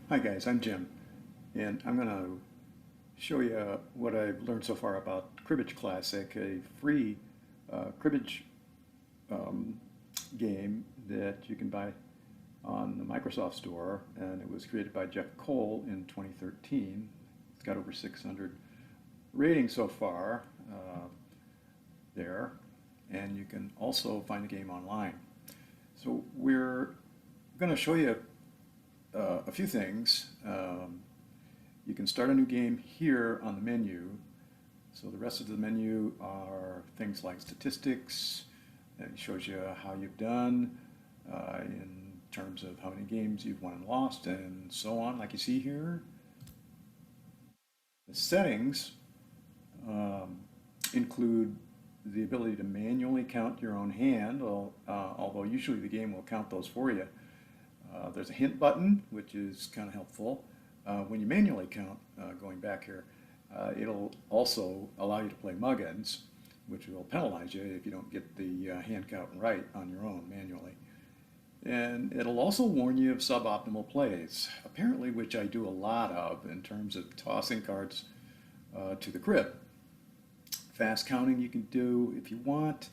Hi guys, I'm Jim, and I'm going to show you what I've learned so far about Cribbage Classic, a free cribbage um, game that you can buy on the Microsoft Store, and it was created by Jeff Cole in 2013. It's got over 600 ratings so far there, and you can also find the game online. So we're going to show you a few things. You can start a new game here on the menu. So the rest of the menu are things like statistics. It shows you how you've done in terms of how many games you've won and lost and so on, like you see here. The settings include the ability to manually count your own hand, although usually the game will count those for you. There's a hint button, which is kind of helpful. When you manually count, going back here, it'll also allow you to play muggins, which will penalize you if you don't get the hand count right on your own manually. And it'll also warn you of suboptimal plays, apparently, which I do a lot of in terms of tossing cards to the crib. Fast counting you can do if you want.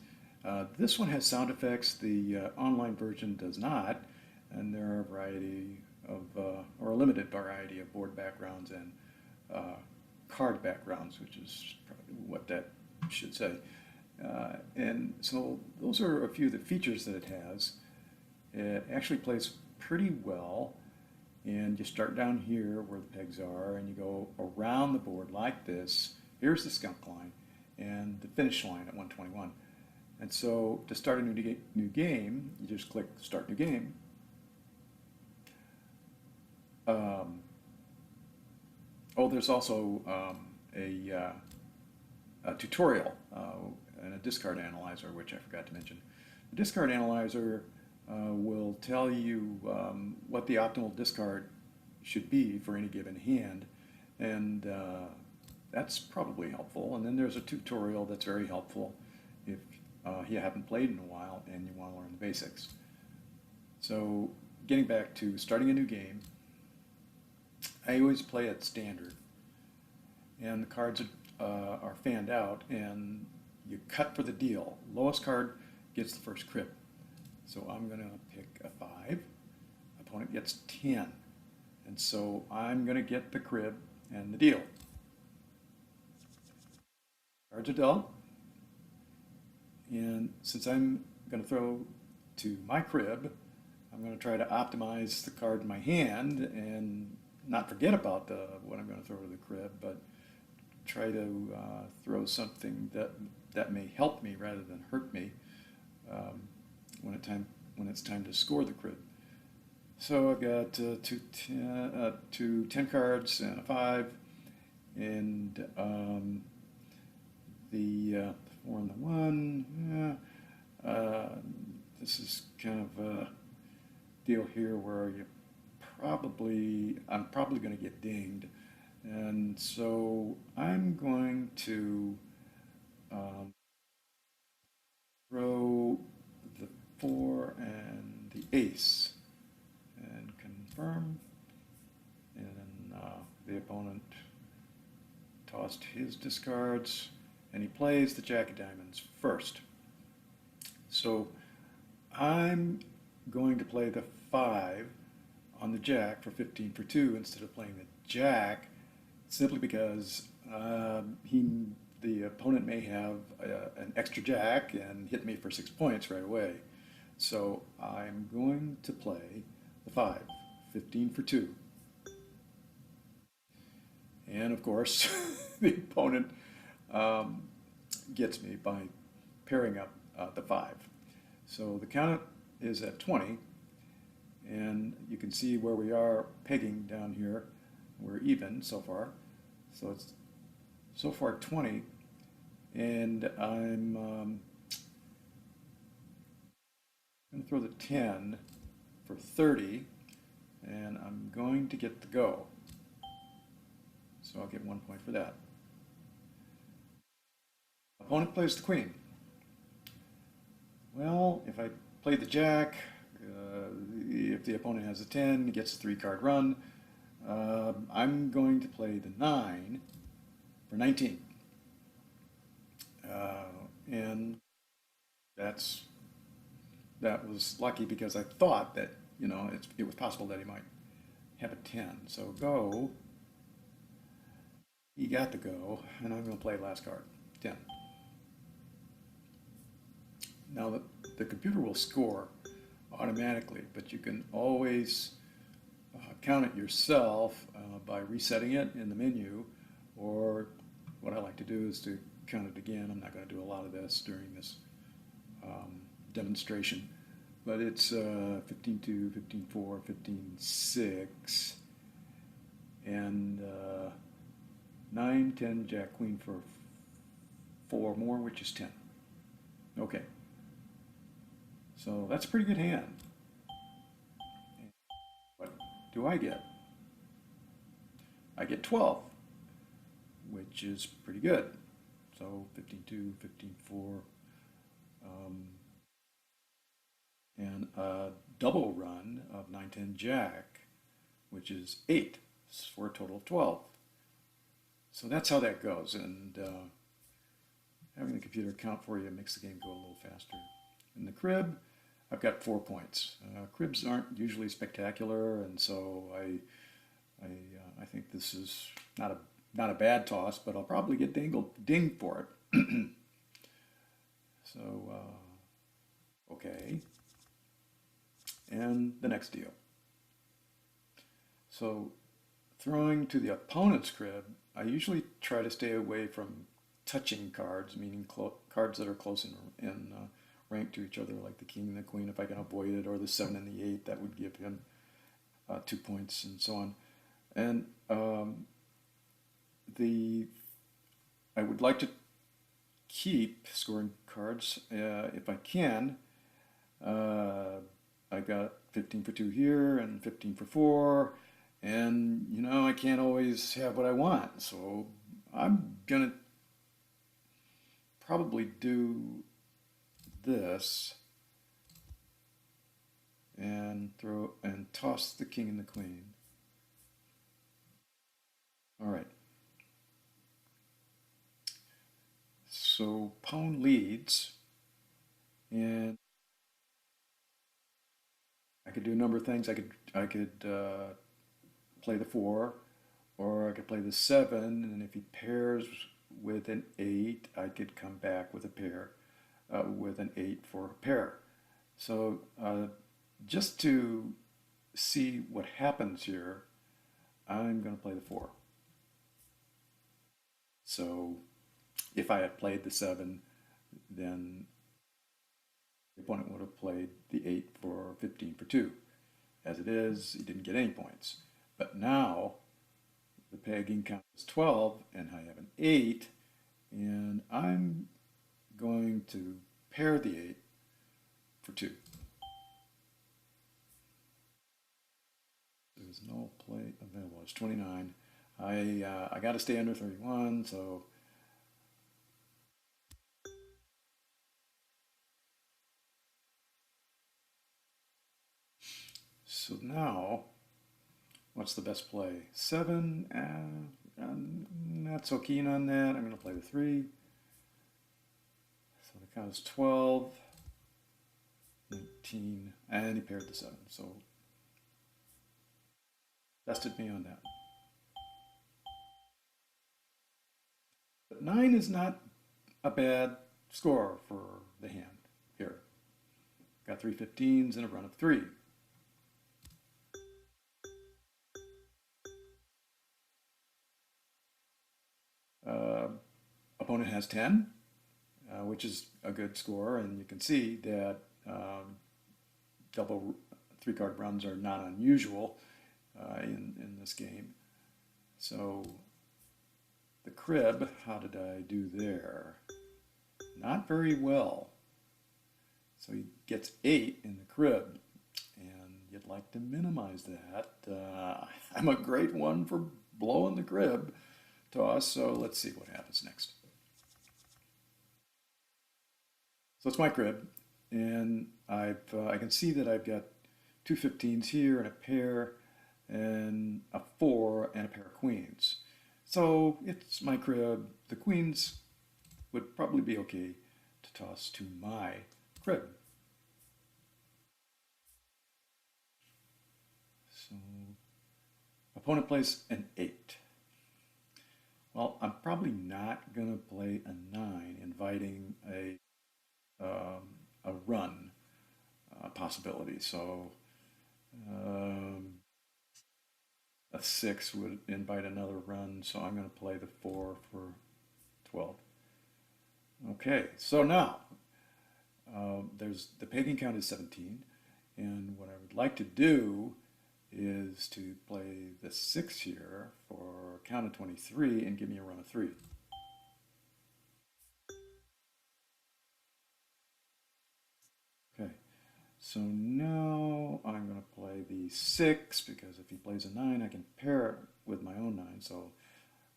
This one has sound effects. The online version does not. And there are a variety of, or a limited variety of board backgrounds and card backgrounds, which is probably what that should say. And so those are a few of the features that it has. It actually plays pretty well. And you start down here where the pegs are, and you go around the board like this. Here's the skunk line and the finish line at 121. And so to start a new game, you just click Start New Game. There's also a tutorial and a discard analyzer, which I forgot to mention. The discard analyzer will tell you what the optimal discard should be for any given hand, and that's probably helpful. And then there's a tutorial that's very helpful if you haven't played in a while and you want to learn the basics. So getting back to starting a new game, I always play at standard, and the cards are fanned out, and you cut for the deal. Lowest card gets the first crib. So I'm going to pick a 5. Opponent gets 10. And so I'm going to get the crib and the deal. Cards are dealt. And since I'm going to throw to my crib, I'm going to try to optimize the card in my hand and not forget about what I'm going to throw to the crib, but try to throw something that may help me rather than hurt me when it's time to score the crib. So I've got two 10 cards and a 5, and the 4 and the 1. This is kind of a deal here where I'm probably going to get dinged, and so I'm going to throw the 4 and the ace and confirm, and then the opponent tossed his discards, and he plays the jack of diamonds first. So I'm going to play the 5 on the jack for 15 for 2 instead of playing the jack, simply because the opponent may have an extra jack and hit me for 6 points right away. So I'm going to play the 5, 15 for 2. And of course, the opponent gets me by pairing up the 5. So the count is at 20. And you can see where we are pegging down here. We're even so far. So it's so far 20. And I'm going to throw the 10 for 30. And I'm going to get the go. So I'll get 1 point for that. Opponent plays the queen. Well, if I play the jack, if the opponent has a 10, he gets a 3-card run. I'm going to play the 9 for 19. And that's that was lucky because I thought that, it was possible that he might have a 10. So go, he got the go, and I'm going to play last card, 10. Now the computer will score automatically, but you can always count it yourself by resetting it in the menu, or what I like to do is to count it again. I'm not going to do a lot of this during this demonstration, but it's 15-2, 15-4, 15-6, and 9, 10, Jack, Queen for 4 more, which is 10. Okay, so that's a pretty good hand. What do I get? I get 12, which is pretty good. So 15-2, 15-4, and a double run of 9, 10, Jack, which is 8, for a total of 12. So that's how that goes, and having the computer count for you makes the game go a little faster. In the crib, I've got 4 points. Cribs aren't usually spectacular, and so I think this is not a bad toss, but I'll probably get dinged for it. So okay, and the next deal. So throwing to the opponent's crib, I usually try to stay away from touching cards, meaning cards that are close in rank to each other, like the king and the queen, if I can avoid it, or the 7 and the 8, that would give him 2 points, and so on. And I would like to keep scoring cards if I can. I got 15 for 2 here and 15 for 4, and I can't always have what I want, so I'm gonna probably do this and toss the king and the queen. All right. So pawn leads, and I could do a number of things. I could play the 4, or I could play the 7, and if he pairs with an 8, I could come back with a pair, with an 8 for a pair. So just to see what happens here, I'm going to play the 4. So if I had played the 7, then the opponent would have played the 8 for 15 for 2. As it is, he didn't get any points. But now the pegging count is 12, and I have an 8, and I'm going to pair the 8 for 2. There's no play available. It's 29. I got to stay under 31, so now, what's the best play? 7. I'm not so keen on that. I'm going to play the 3. So the count is 12, 19, and he paired the 7. So bested me on that. But 9 is not a bad score for the hand here. Got 3 15s and a run of 3. Opponent has 10, which is a good score, and you can see that double 3-card runs are not unusual in this game. So the crib, how did I do there? Not very well. So he gets 8 in the crib, and you'd like to minimize that. I'm a great one for blowing the crib toss, so let's see what happens next. So it's my crib, and I can see that I've got 2 15s here and a pair and a 4. So it's my crib. The queens would probably be okay to toss to my crib. So opponent plays an 8. Well, I'm probably not going to play a 9, inviting a run possibility. So um, a 6 would invite another run, so I'm going to play the 4 for 12. Okay, so now there's the pegging count is 17, and what I would like to do is to play the 6 here for a count of 23 and give me a run of 3. Okay, so now I'm going to play the 6 because if he plays a 9, I can pair it with my own 9. So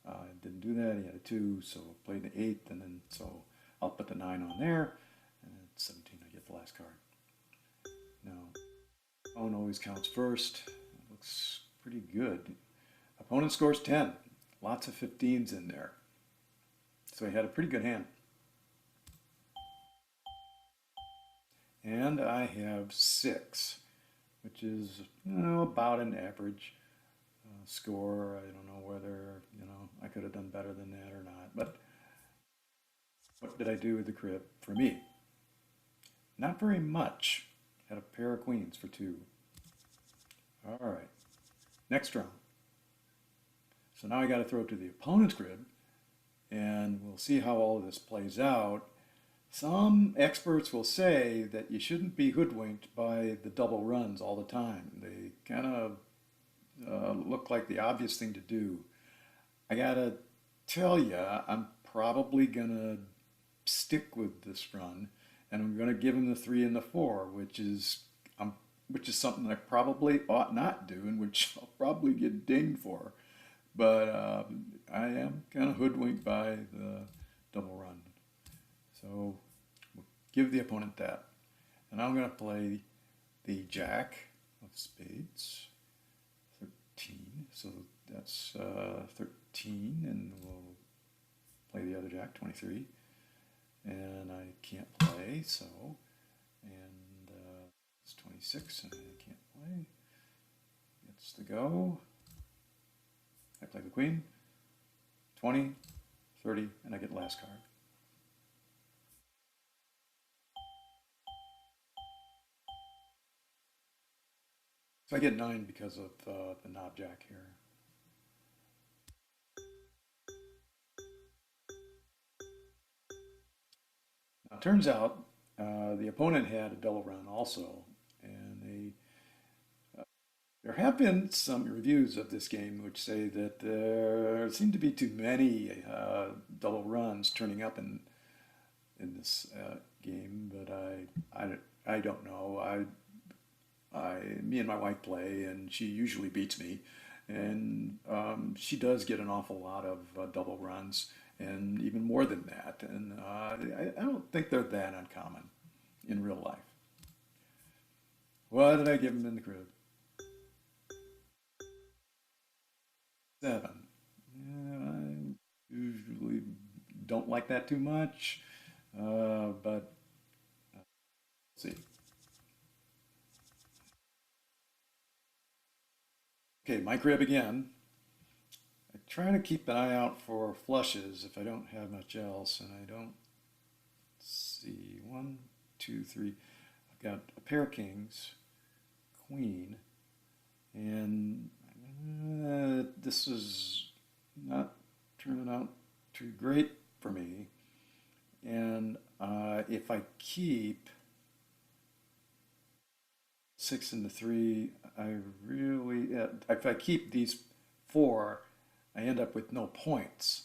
I didn't do that. He had a 2, so I played the 8, and then so I'll put the 9 on there, and at 17 I get the last card. Now, opponent always counts first. It looks pretty good. Opponent scores 10. Lots of 15s in there. So he had a pretty good hand. And I have 6, which is about an average score. I don't know whether I could have done better than that or not. But what did I do with the crib for me? Not very much. Had a pair of queens for 2. All right, next round. So now I got to throw it to the opponent's crib, and we'll see how all of this plays out. Some experts will say that you shouldn't be hoodwinked by the double runs all the time. They kind of look like the obvious thing to do. I gotta tell you, I'm probably gonna stick with this run, and I'm gonna give him the 3 and the 4, which is something I probably ought not do, and which I'll probably get dinged for. But I am kind of hoodwinked by the double run. So we'll give the opponent that. And I'm going to play the Jack of Spades, 13. So that's 13, and we'll play the other Jack, 23. And I can't play, so, and it's 26, and I can't play. Gets to go. I play the Queen, 20, 30, and I get last card. So I get 9 because of the knob jack here. Now, it turns out the opponent had a double run also, and there have been some reviews of this game which say that there seem to be too many double runs turning up in this game, but I don't know. Me and my wife play, and she usually beats me, and she does get an awful lot of double runs, and even more than that. And I don't think they're that uncommon in real life. What did I give him in the crib? 7. Yeah, I usually don't like that too much, but let's see. Okay, my crib again. I try to keep an eye out for flushes if I don't have much else, and I don't see. 1, 2, 3. I've got a pair of kings, queen, and this is not turning out too great for me. And if I keep 6 and the 3, if I keep these 4, I end up with no points.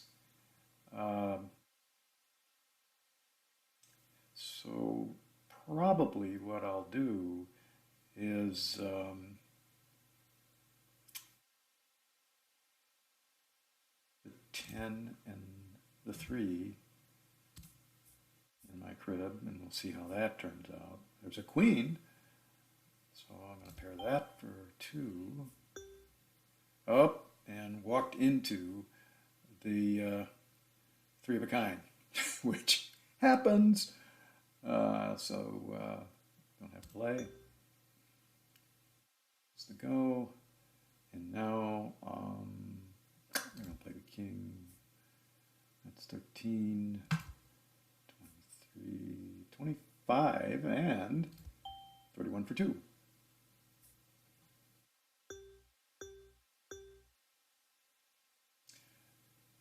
So probably what I'll do is the 10 and the 3 in my crib, and we'll see how that turns out. There's a queen, so I'm going to pair that for 2. Up and walked into the three of a kind, which happens. Don't have play. It's the go. And now we're going to play the king. That's 13, 23, 25, and 31 for 2.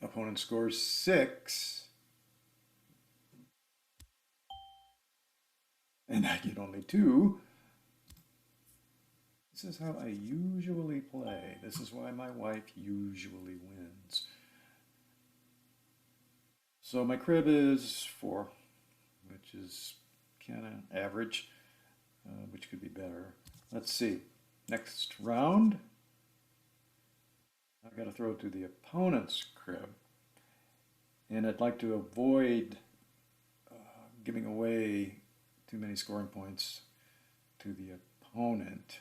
Opponent scores 6. And I get only 2. This is how I usually play. This is why my wife usually wins. So my crib is 4, which is kind of average, which could be better. Let's see. Next round, I've got to throw it to the opponent's crib. And I'd like to avoid giving away too many scoring points to the opponent.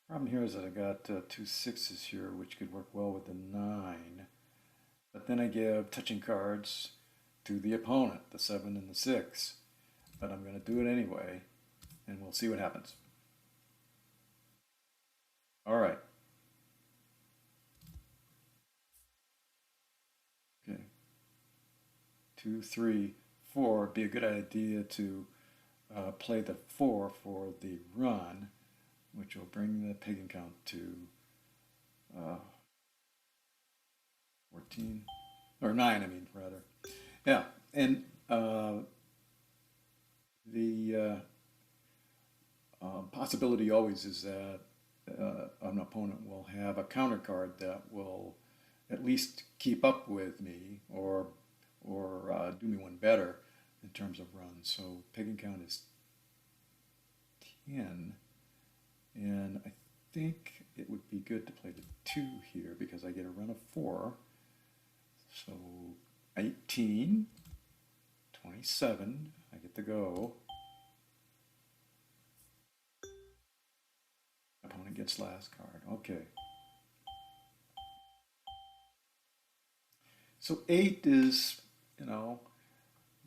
Problem here is that I got 2 6s here, which could work well with the 9. But then I give touching cards to the opponent, the 7 and the 6. But I'm going to do it anyway, and we'll see what happens. All right. Okay. 2, 3, 4. Be a good idea to play the 4 for the run, which will bring the pagan count to 14, or 9, I mean, rather. Yeah, and the possibility always is that an opponent will have a counter card that will at least keep up with me or do me one better in terms of runs. So pagan count is 10. And I think it would be good to play the 2 here because I get a run of 4. So 18, 27, I get to go. Opponent gets last card. Okay. So 8 is,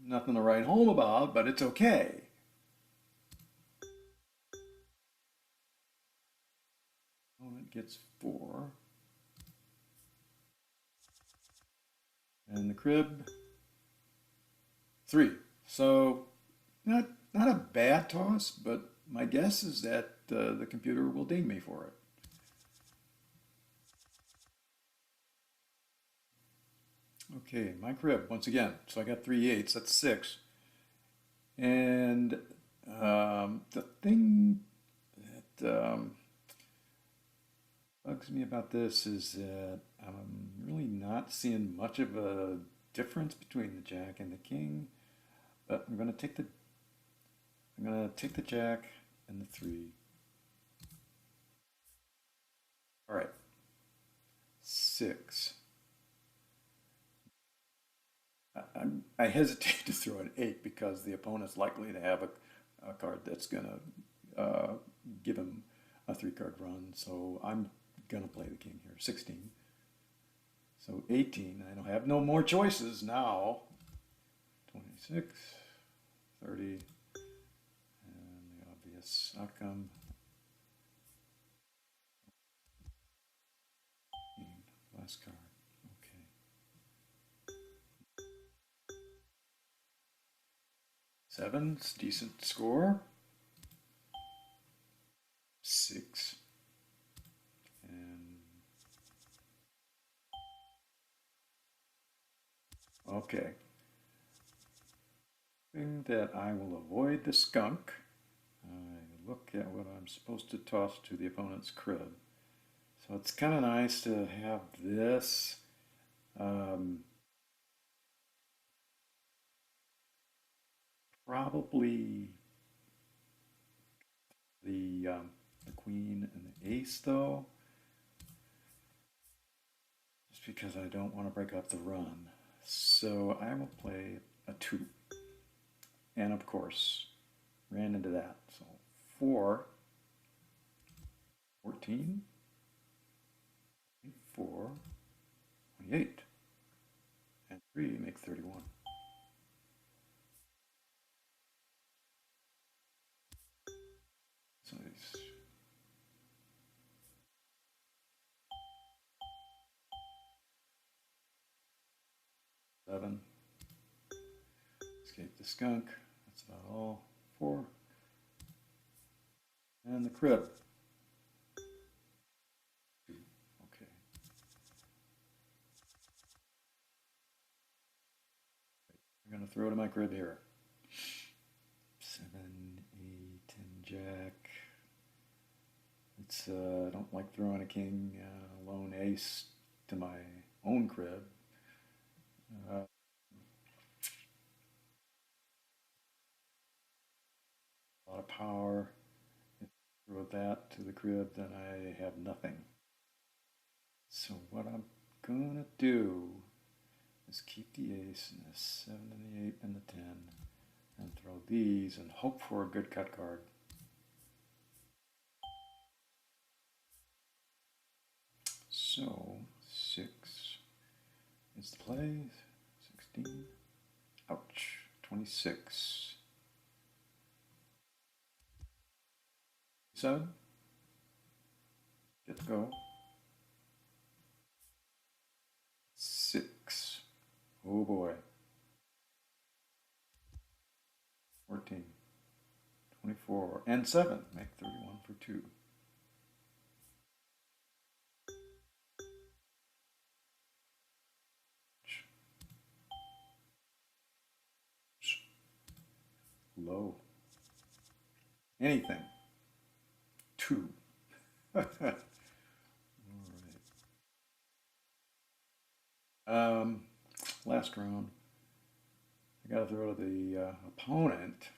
nothing to write home about, but it's okay. Opponent gets 4. And the crib, 3. So not a bad toss, but my guess is that the computer will ding me for it. Okay, my crib, once again. So I got 3 8s, that's 6. And the thing that bugs me about this is that I'm really not seeing much of a difference between the jack and the king, but I'm gonna take the jack and the 3. All right, 6. I hesitate to throw an 8 because the opponent's likely to have a card that's gonna give him a 3-card run. So I'm gonna play the king here. 16. So 18. I don't have no more choices now. 26, 30, and the obvious outcome. Last card. Okay. 7's decent score. 6. Okay. Thing that I will avoid the skunk. I look at what I'm supposed to toss to the opponent's crib. So it's kind of nice to have this. Probably the queen and the ace, though, just because I don't want to break up the run. So I will play a 2. And of course, ran into that. So 4, 14, 4, 28. And 3 make 31. So it's 7. Escape the skunk. That's about all. 4. And the crib. 2. Okay. I'm going to throw to my crib here. 7, 8, and jack. It's I don't like throwing a king, lone ace to my own crib. A lot of power. If I throw that to the crib, then I have nothing. So what I'm gonna do is keep the ace and the 7 and the 8 and the 10 and throw these and hope for a good cut card. So 6 is the play. 16. Ouch. 26. 7. Get to go. 6. Oh boy. 14. 24. And 7. Make 31 for 2. Low. Anything. 2. All right. Last round. I gotta throw to the opponent.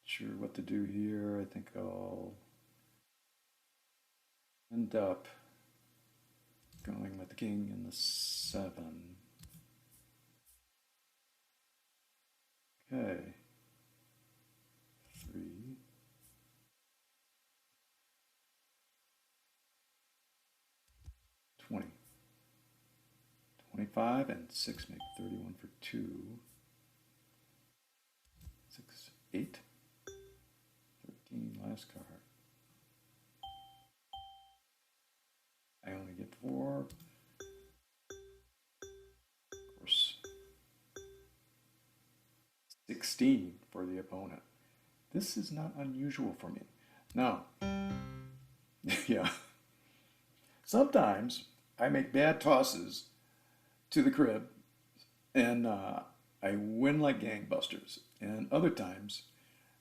Sure what to do here. I think I'll end up going with the king and the 7. Okay. 3. 20. 25 and 6 make 31 for 2. 6, 8. 13, last card. I only get 4. Of course. 16 for the opponent. This is not unusual for me. Now, yeah. Sometimes I make bad tosses to the crib and I win like gangbusters. And other times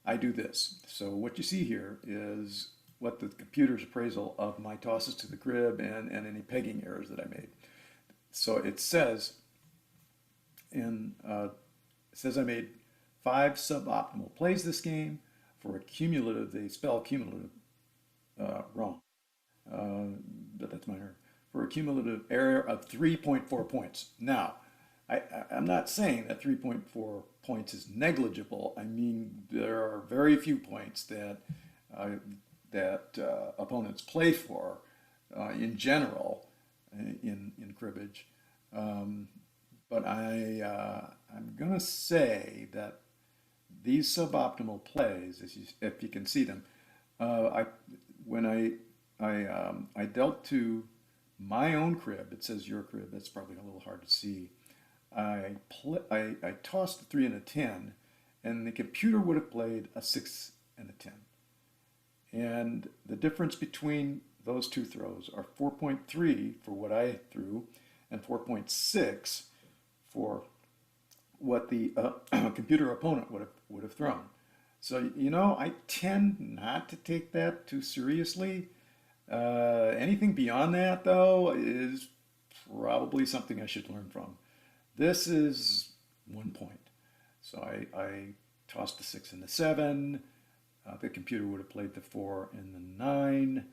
I do this. So what you see here is what the computer's appraisal of my tosses to the crib and any pegging errors that I made. So it says I made 5 suboptimal plays this game for a cumulative, they spell cumulative wrong, but that's my error, for a cumulative error of 3.4 points. Now, I'm not saying that 3.4 points is negligible. I mean, there are very few points that opponents play for in general in cribbage. But I'm going to say that these suboptimal plays, if you can see them, when I dealt to my own crib, it says your crib, that's probably a little hard to see. I tossed a 3 and a 10, and the computer would have played a 6 and a 10. And the difference between those two throws are 4.3 for what I threw and 4.6 for what the computer opponent would have thrown. So, you know, I tend not to take that too seriously. Anything beyond that, though, is probably something I should learn from. This is 1 point. So I tossed the 6 and the 7. The computer would have played the 4 and the 9.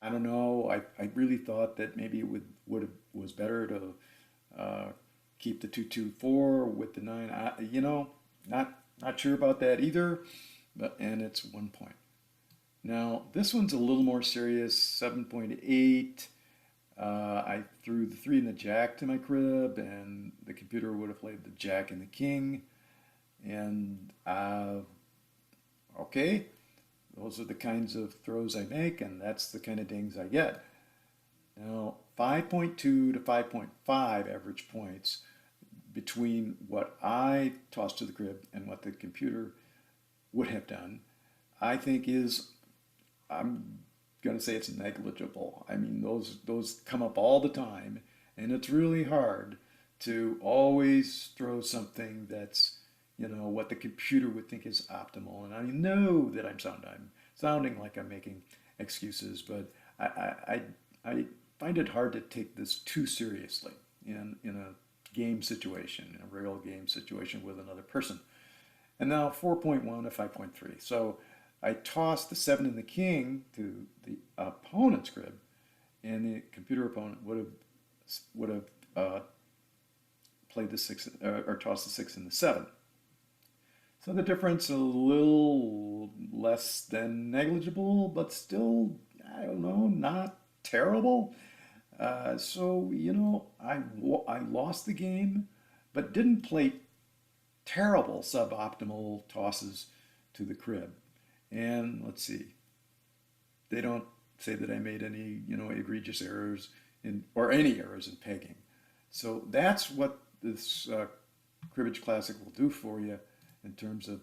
I don't know. I really thought that maybe it was better to keep the 2-2-4 with the 9. Not sure about that either. And it's 1 point. Now, this one's a little more serious, 7.8. I threw the 3 and the jack to my crib, and the computer would have played the jack and the king. And okay, those are the kinds of throws I make, and that's the kind of dings I get. Now, 5.2 to 5.5 average points between what I tossed to the crib and what the computer would have done, I think is, I'm going to say it's negligible. I mean, those come up all the time, and it's really hard to always throw something that's, what the computer would think is optimal. And I know that I'm sounding like I'm making excuses, but I find it hard to take this too seriously in a game situation, in a real game situation with another person. And now 4.1 to 5.3. So I tossed the 7 and the king to the opponent's crib, and the computer opponent would have played the 6 or tossed the 6 and the 7. So the difference a little less than negligible, but still, I don't know, not terrible. I lost the game, but didn't play terrible suboptimal tosses to the crib. And let's see, they don't say that I made any, egregious errors or any errors in pegging. So that's what this Cribbage Classic will do for you in terms of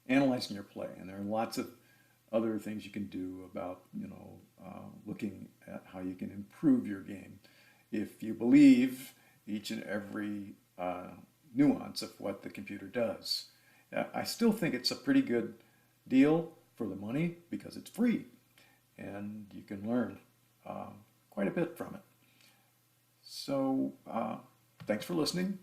analyzing your play. And there are lots of other things you can do about, looking at how you can improve your game if you believe each and every nuance of what the computer does. I still think it's a pretty good deal for the money because it's free and you can learn quite a bit from it. So thanks for listening.